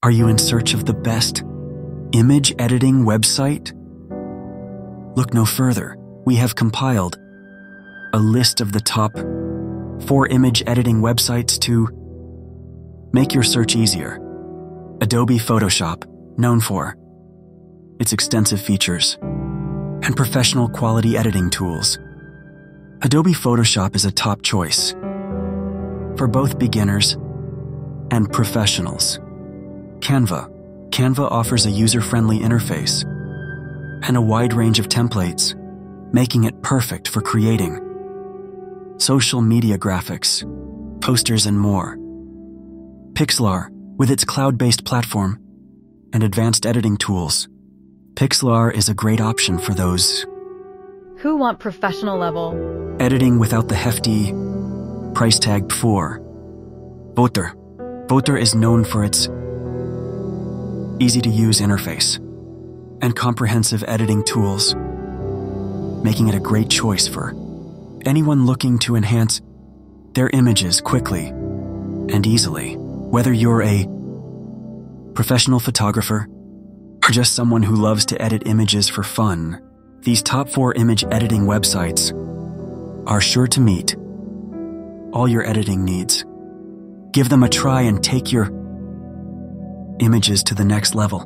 Are you in search of the best image editing website? Look no further. We have compiled a list of the top 4 image editing websites to make your search easier. Adobe Photoshop, known for its extensive features and professional quality editing tools. Adobe Photoshop is a top choice for both beginners and professionals. Canva offers a user-friendly interface and a wide range of templates, making it perfect for creating social media graphics, posters, and more. Pixlr, with its cloud-based platform and advanced editing tools, Pixlr is a great option for those who want professional level editing without the hefty price tag before. Fotor is known for its easy-to-use interface and comprehensive editing tools, making it a great choice for anyone looking to enhance their images quickly and easily. Whether you're a professional photographer or just someone who loves to edit images for fun, these top 4 image editing websites are sure to meet all your editing needs. Give them a try and take your images to the next level.